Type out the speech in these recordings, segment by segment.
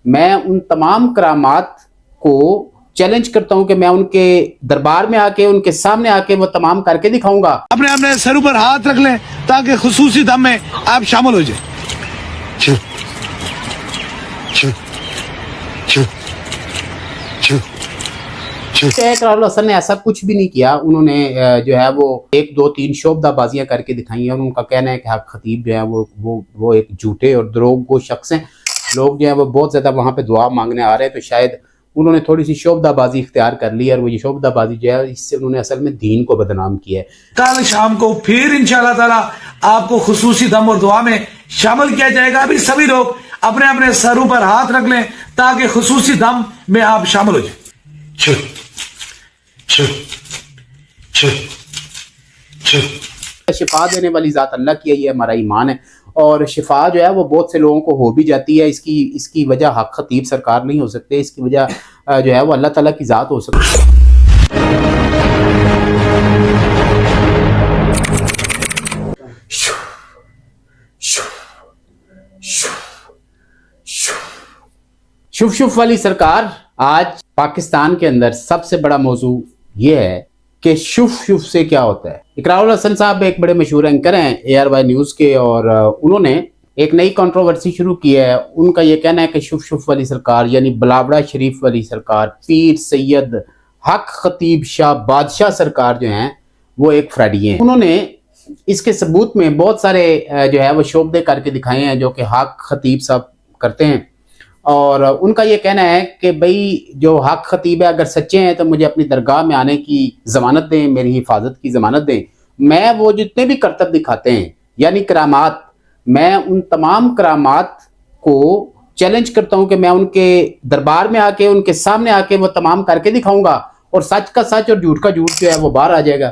میں ان تمام کرامات کو چیلنج کرتا ہوں کہ میں ان کے دربار میں آ کے ان کے سامنے آ کے وہ تمام کر کے دکھاؤں گا. اپنے سر پر ہاتھ رکھ لیں تاکہ خصوصی دم میں آپ شامل ہو جائیں. اقرار حسن نے ایسا کچھ بھی نہیں کیا. انہوں نے جو ہے وہ 1 2 3 شعبدہ بازیاں کر کے دکھائی ہیں. ان کا کہنا ہے کہ حق خطیب جو ہے وہ ایک جھوٹے اور دروغ گو شخص ہیں. لوگ جو ہے وہ بہت زیادہ وہاں پہ دعا مانگنے آ رہے ہیں، تو شاید انہوں نے تھوڑی سی شعبدہ بازی اختیار کر لی، اور وہ یہ شعبدہ بازی جو ہے اس سے انہوں نے اصل میں دین کو بدنام کیا ہے. کل شام کو پھر انشاءاللہ تعالی آپ کو خصوصی دم اور دعا میں شامل کیا جائے گا. ابھی سبھی لوگ اپنے سروں پر ہاتھ رکھ لیں تاکہ خصوصی دم میں آپ شامل ہو جائیں. شفا دینے والی ذات اللہ کی ہے، یہ ہمارا ایمان ہے. اور شفا جو ہے وہ بہت سے لوگوں کو ہو بھی جاتی ہے. اس کی وجہ حق خطیب سرکار نہیں ہو سکتے، اس کی وجہ جو ہے وہ اللہ تعالیٰ کی ذات ہو سکتی ہے. شف والی سرکار، آج پاکستان کے اندر سب سے بڑا موضوع یہ ہے کہ شف سے کیا ہوتا ہے. اقرار حسن صاحب ایک بڑے مشہور اینکر ہیں ARY نیوز کے، اور انہوں نے ایک نئی کنٹروورسی شروع کی ہے. ان کا یہ کہنا ہے کہ شف والی سرکار یعنی بلابڑا شریف والی سرکار، پیر سید حق خطیب شاہ بادشاہ سرکار جو ہیں وہ ایک فراڈی ہیں. انہوں نے اس کے ثبوت میں بہت سارے جو ہے وہ شعبدے کر کے دکھائے ہیں جو کہ حق خطیب صاحب کرتے ہیں. اور ان کا یہ کہنا ہے کہ بھئی جو حق خطیب ہے اگر سچے ہیں تو مجھے اپنی درگاہ میں آنے کی ضمانت دیں، میری حفاظت کی ضمانت دیں. میں وہ جتنے بھی کرتب دکھاتے ہیں یعنی کرامات، میں ان تمام کرامات کو چیلنج کرتا ہوں کہ میں ان کے دربار میں آ کے ان کے سامنے آ کے وہ تمام کر کے دکھاؤں گا، اور سچ کا سچ اور جھوٹ کا جھوٹ جو ہے وہ باہر آ جائے گا.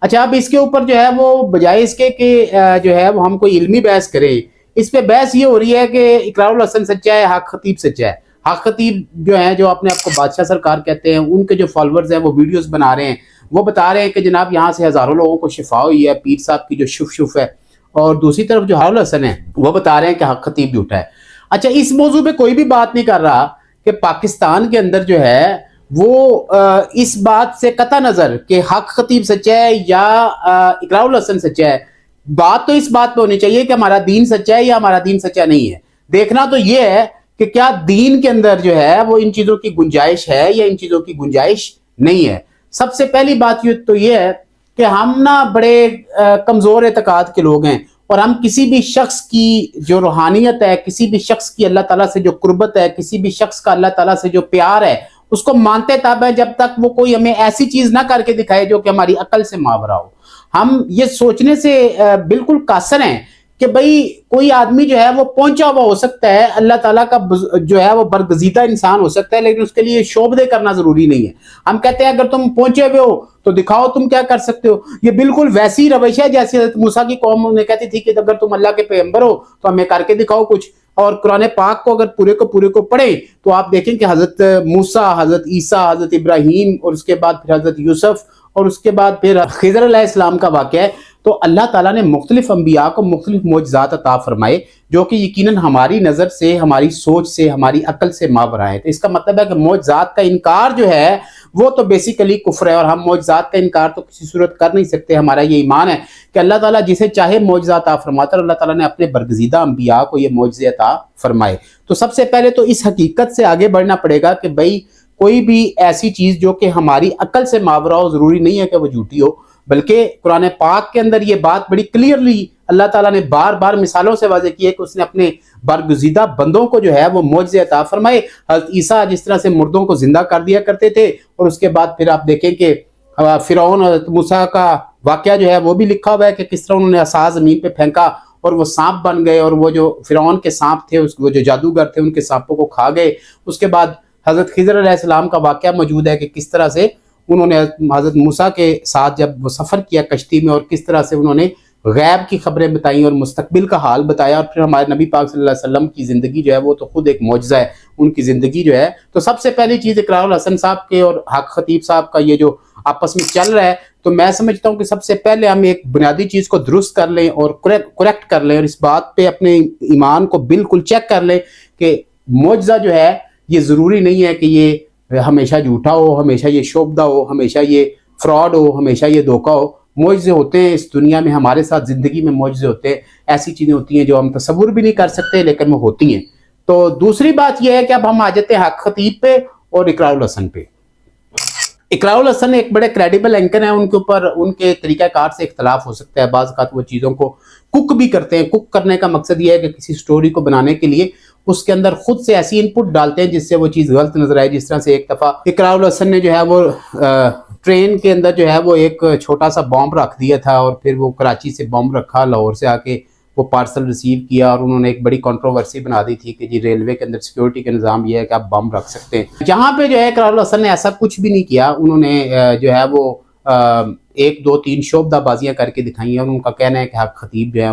اچھا، اب اس کے اوپر جو ہے وہ بجائے اس کے کہ جو ہے وہ ہم کوئی علمی بحث کریں، اس پہ بحث یہ ہو رہی ہے کہ اقرار الحسن سچا ہے، حق خطیب سچا ہے. حق خطیب جو ہیں جو اپنے آپ کو بادشاہ سرکار کہتے ہیں، ان کے جو فالورز ہیں وہ ویڈیوز بنا رہے ہیں، وہ بتا رہے ہیں کہ جناب یہاں سے ہزاروں لوگوں کو شفا ہوئی ہے، پیر صاحب کی جو شف ہے. اور دوسری طرف جو حق الحسن ہے وہ بتا رہے ہیں کہ حق خطیب جھوٹا ہے. اچھا، اس موضوع پہ کوئی بھی بات نہیں کر رہا کہ پاکستان کے اندر جو ہے وہ اس بات سے قطع نظر کہ حق خطیب سچا ہے یا اقرار الحسن سچا ہے، بات تو اس بات پہ ہونی چاہیے کہ ہمارا دین سچا ہے یا ہمارا دین سچا نہیں ہے. دیکھنا تو یہ ہے کہ کیا دین کے اندر جو ہے وہ ان چیزوں کی گنجائش ہے یا ان چیزوں کی گنجائش نہیں ہے. سب سے پہلی بات تو یہ ہے کہ ہم نا بڑے کمزور اعتقاد کے لوگ ہیں، اور ہم کسی بھی شخص کی جو روحانیت ہے، کسی بھی شخص کی اللہ تعالیٰ سے جو قربت ہے، کسی بھی شخص کا اللہ تعالیٰ سے جو پیار ہے، اس کو مانتے تب ہے جب تک وہ کوئی ہمیں ایسی چیز نہ کر کے دکھائے جو کہ ہماری عقل سے ماورا ہو. ہم یہ سوچنے سے بالکل قاصر ہیں کہ بھئی کوئی آدمی جو ہے وہ پہنچا ہوا ہو سکتا ہے، اللہ تعالیٰ کا جو ہے وہ برگزیدہ انسان ہو سکتا ہے، لیکن اس کے لیے شعبدے کرنا ضروری نہیں ہے. ہم کہتے ہیں اگر تم پہنچے ہوئے ہو تو دکھاؤ تم کیا کر سکتے ہو. یہ بالکل ویسی روش ہے جیسے حضرت موسیٰ کی قوم نے کہتی تھی کہ اگر تم اللہ کے پیغمبر ہو تو ہمیں کر کے دکھاؤ کچھ. اور قرآن پاک کو اگر پورے کو پڑھیں تو آپ دیکھیں کہ حضرت موسیٰ، حضرت عیسیٰ، حضرت ابراہیم، اور اس کے بعد پھر حضرت یوسف، اور اس کے بعد پھر خضر علیہ السلام کا واقعہ ہے. تو اللہ تعالیٰ نے مختلف انبیاء کو مختلف معجزات عطا فرمائے جو کہ یقیناً ہماری نظر سے، ہماری سوچ سے، ہماری عقل سے ماورا ہے. تو اس کا مطلب ہے کہ معجزات کا انکار جو ہے وہ تو بیسیکلی کفر ہے، اور ہم معجزات کا انکار تو کسی صورت کر نہیں سکتے. ہمارا یہ ایمان ہے کہ اللہ تعالیٰ جسے چاہے معجزات عطا فرماتا ہے، اور اللہ تعالیٰ نے اپنے برگزیدہ انبیاء کو یہ معجزے عطا فرمائے. تو سب سے پہلے تو اس حقیقت سے آگے بڑھنا پڑے گا کہ بھئی کوئی بھی ایسی چیز جو کہ ہماری عقل سے ماورا ہو، ضروری نہیں ہے کہ وہ جھوٹی ہو، بلکہ قرآن پاک کے اندر یہ بات بڑی کلیئرلی اللہ تعالیٰ نے بار بار مثالوں سے واضح کی ہے کہ اس نے اپنے برگزیدہ بندوں کو جو ہے وہ معجزے عطا فرمائے. حضرت عیسیٰ جس طرح سے مردوں کو زندہ کر دیا کرتے تھے، اور اس کے بعد پھر آپ دیکھیں کہ فرعون، حضرت موسیٰ کا واقعہ جو ہے وہ بھی لکھا ہوا ہے کہ کس طرح انہوں نے عصا زمین پہ پھینکا اور وہ سانپ بن گئے، اور وہ جو فرعون کے سانپ تھے، وہ جو جادوگر تھے، ان کے سانپوں کو کھا گئے. اس کے بعد حضرت خضر علیہ السلام کا واقعہ موجود ہے کہ کس طرح سے انہوں نے حضرت موسیٰ کے ساتھ جب وہ سفر کیا کشتی میں، اور کس طرح سے انہوں نے غیب کی خبریں بتائیں اور مستقبل کا حال بتایا، اور پھر ہمارے نبی پاک صلی اللہ علیہ وسلم کی زندگی جو ہے وہ تو خود ایک معجزہ ہے، ان کی زندگی جو ہے۔ تو سب سے پہلی چیز اقرار الحسن صاحب کے اور حق خطیب صاحب کا یہ جو آپس میں چل رہا ہے، تو میں سمجھتا ہوں کہ سب سے پہلے ہم ایک بنیادی چیز کو درست کر لیں اور کریکٹ کر لیں، اور اس بات پہ اپنے ایمان کو بالکل چیک کر لیں کہ معجزہ جو ہے یہ ضروری نہیں ہے کہ یہ ہمیشہ جھوٹا ہو، ہمیشہ یہ شوبدہ ہو، ہمیشہ یہ فراڈ ہو، ہمیشہ یہ دھوکہ ہو۔ معجزے ہوتے ہیں اس دنیا میں، ہمارے ساتھ زندگی میں معجزے ہوتے ہیں، ایسی چیزیں ہوتی ہیں جو ہم تصور بھی نہیں کر سکتے لیکن وہ ہوتی ہیں۔ تو دوسری بات یہ ہے کہ اب ہم آ جاتے ہیں حق خطیب پہ اور اقرار الحسن پہ۔ اقرار الحسن ایک بڑے کریڈیبل اینکر ہیں، ان کے اوپر ان کے طریقہ کار سے اختلاف ہو سکتا ہے، بعض اوقات وہ چیزوں کو کک بھی کرتے ہیں۔ کک کرنے کا مقصد یہ ہے کہ کسی سٹوری کو بنانے کے لیے اس کے اندر خود سے ایسی انپٹ ڈالتے ہیں جس سے وہ چیز غلط نظر آئے۔ جس طرح سے ایک دفعہ اقرار الحسن نے جو ہے وہ ٹرین کے اندر جو ہے وہ ایک چھوٹا سا بام رکھ دیا تھا، اور پھر وہ کراچی سے بام رکھا، لاہور سے آ کے وہ پارسل ریسیو کیا، اور انہوں نے ایک بڑی کنٹروورسی بنا دی تھی کہ جی ریلوے کے اندر سیکیورٹی کا نظام یہ ہے کہ آپ بم رکھ سکتے ہیں۔ جہاں پہ جو ہے اقرار الحسن نے ایسا کچھ بھی نہیں کیا، انہوں نے جو ہے وہ ایک دو تین شعبدہ بازیاں کر کے دکھائی ہیں، اور ان کا کہنا ہے کہ حق خطیب جو ہے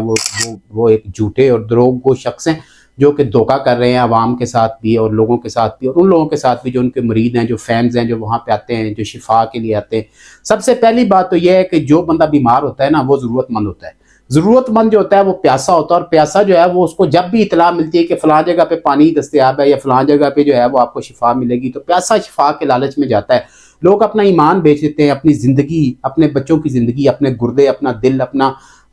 وہ ایک جھوٹے اور دروغگو شخص ہیں جو کہ دھوکہ کر رہے ہیں عوام کے ساتھ بھی اور لوگوں کے ساتھ بھی، اور ان لوگوں کے ساتھ بھی جو ان کے مرید ہیں، جو فینز ہیں، جو وہاں پہ آتے ہیں، جو شفا کے لیے آتے ہیں۔ سب سے پہلی بات تو یہ ہے کہ جو بندہ بیمار ہوتا ہے نا وہ ضرورت مند ہوتا ہے۔ ضرورت مند جو ہوتا ہے وہ پیاسا ہوتا ہے، اور پیاسا جو ہے وہ اس کو جب بھی اطلاع ملتی ہے کہ فلاں جگہ پہ پانی دستیاب ہے یا فلاں جگہ پہ جو ہے وہ آپ کو شفا ملے گی، تو پیاسا شفا کے لالچ میں جاتا ہے۔ لوگ اپنا ایمان بیچ دیتے ہیں، اپنی زندگی، اپنے بچوں کی زندگی، اپنے گردے، اپنا دل،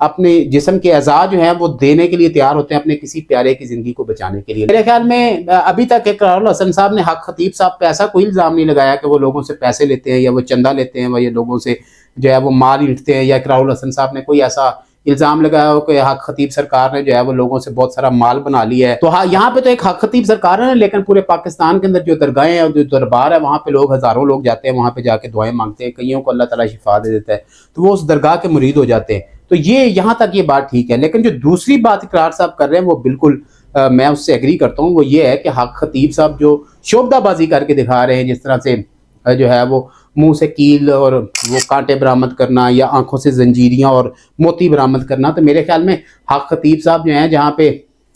اپنے جسم کے اعضاء جو ہیں وہ دینے کے لیے تیار ہوتے ہیں اپنے کسی پیارے کی زندگی کو بچانے کے لیے۔ میرے خیال میں ابھی تک اقرار الحسن صاحب نے حق خطیب صاحب پہ ایسا کوئی الزام نہیں لگایا کہ وہ لوگوں سے پیسے لیتے ہیں یا وہ چندہ لیتے ہیں یا لوگوں سے جو ہے وہ مال اینٹتے ہیں، یا اقرار الحسن صاحب نے کوئی ایسا الزام لگایا ہو کہ حق خطیب سرکار نے جو ہے وہ لوگوں سے بہت سارا مال بنا لیا ہے۔ تو ہاں یہاں پہ تو ایک حق خطیب سرکار ہے، لیکن پورے پاکستان کے اندر جو درگاہیں ہیں اور جو دربار ہے وہاں پہ لوگ ہزاروں لوگ جاتے ہیں، وہاں پہ جا کے دعائیں مانگتے ہیں، کئیوں کو اللہ تعالیٰ شفا دے دیتا ہے، تو وہ اس درگاہ کے مرید ہو جاتے ہیں۔ تو یہ یہاں تک یہ بات ٹھیک ہے، لیکن جو دوسری بات اقرار صاحب کر رہے ہیں وہ بالکل میں اس سے ایگری کرتا ہوں۔ وہ یہ ہے کہ حق خطیب صاحب جو شعبدہ بازی کر کے دکھا رہے ہیں، جس طرح سے جو ہے وہ منہ سے کیل اور وہ کانٹے برآمد کرنا یا آنکھوں سے زنجیریاں اور موتی برآمد کرنا، تو میرے خیال میں حق خطیب صاحب جو ہیں، جہاں پہ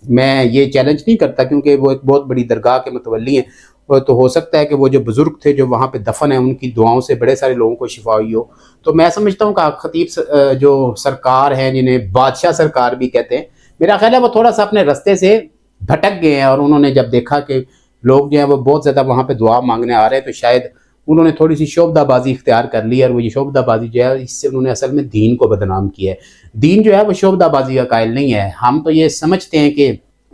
میں یہ چیلنج نہیں کرتا کیونکہ وہ ایک بہت بڑی درگاہ کے متولی ہیں، تو ہو سکتا ہے کہ وہ جو بزرگ تھے جو وہاں پہ دفن ہیں ان کی دعاؤں سے بڑے سارے لوگوں کو شفا ہوئی ہو۔ تو میں سمجھتا ہوں کہ حق خطیب جو سرکار ہیں، جنہیں بادشاہ سرکار بھی کہتے ہیں، میرا خیال ہے وہ تھوڑا سا اپنے رستے سے بھٹک گئے ہیں، اور انہوں نے جب دیکھا کہ لوگ جو ہیں وہ بہت زیادہ وہاں پہ دعا مانگنے آ رہے ہیں، تو شاید انہوں نے تھوڑی سی شعبدہ بازی اختیار کر لی ہے، اور وہ یہ شعبدہ بازی جو ہے اس سے انہوں نے اصل میں دین کو بدنام کیا ہے۔ دین جو ہے وہ شعبدہ بازی کا قائل نہیں ہے۔ ہم تو یہ سمجھتے ہیں کہ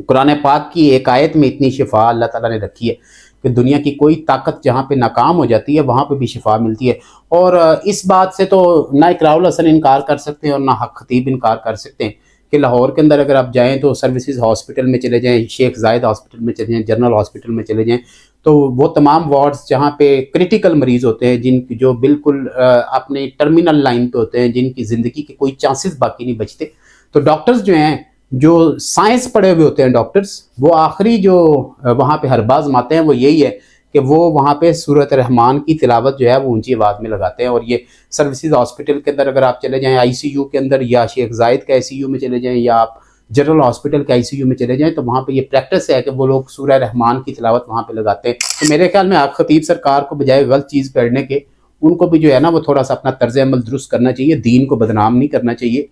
قرآن پاک کی ایک آیت میں اتنی شفا اللہ تعالیٰ نے رکھی ہے کہ دنیا کی کوئی طاقت جہاں پہ ناکام ہو جاتی ہے وہاں پہ بھی شفا ملتی ہے، اور اس بات سے تو نہ اقرار الحسن انکار کر سکتے ہیں اور نہ حق خطیب انکار کر سکتے ہیں کہ لاہور کے اندر اگر آپ جائیں تو سروسز ہاسپٹل میں چلے جائیں، شیخ زاید ہاسپٹل میں چلے جائیں، جنرل ہاسپٹل میں چلے جائیں، تو وہ تمام وارڈز جہاں پہ کریٹیکل مریض ہوتے ہیں، جن کی جو بالکل اپنے ٹرمینل لائن پہ ہوتے ہیں، جن کی زندگی کے کوئی چانسز باقی نہیں بچتے، تو ڈاکٹرز جو ہیں، جو سائنس پڑھے ہوئے ہوتے ہیں ڈاکٹرز، وہ آخری جو وہاں پہ ہربا آزماتے ہیں وہ یہی ہے کہ وہ وہاں پہ سورۃ رحمان کی تلاوت جو ہے وہ اونچی آواز میں لگاتے ہیں۔ اور یہ سروسز ہاسپٹل کے اندر اگر آپ چلے جائیں آئی سی یو کے اندر، یا شیخ زاید کے آئی سی یو میں چلے جائیں، یا آپ جنرل ہاسپٹل کے آئی سی یو میں چلے جائیں، تو وہاں پہ یہ پریکٹس ہے کہ وہ لوگ سورہ رحمان کی تلاوت وہاں پہ لگاتے ہیں۔ تو میرے خیال میں حق خطیب سرکار کو بجائے غلط چیز پڑھنے کے، ان کو بھی جو ہے نا وہ تھوڑا سا اپنا طرز عمل درست کرنا چاہیے، دین کو بدنام نہیں کرنا چاہیے۔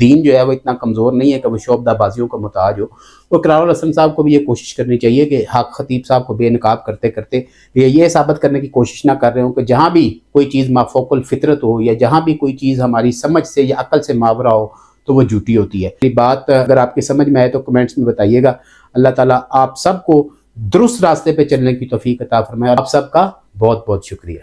دین جو ہے وہ اتنا کمزور نہیں ہے کہ وہ شعبدہ بازیوں کا محتاج ہو۔ وہ اقرار الحسن صاحب کو بھی یہ کوشش کرنی چاہیے کہ حق خطیب صاحب کو بے نقاب کرتے کرتے یہ ثابت کرنے کی کوشش نہ کر رہے ہوں کہ جہاں بھی کوئی چیز مافوق الفطرت ہو، یا جہاں بھی کوئی چیز ہماری سمجھ سے یا عقل سے ماورا ہو، تو وہ جھوٹی ہوتی ہے۔ یہ بات اگر آپ کی سمجھ میں آئے تو کمنٹس میں بتائیے گا۔ اللہ تعالیٰ آپ سب کو درست راستے پہ چلنے کی توفیق عطا فرمائے، اور آپ سب کا بہت بہت شکریہ۔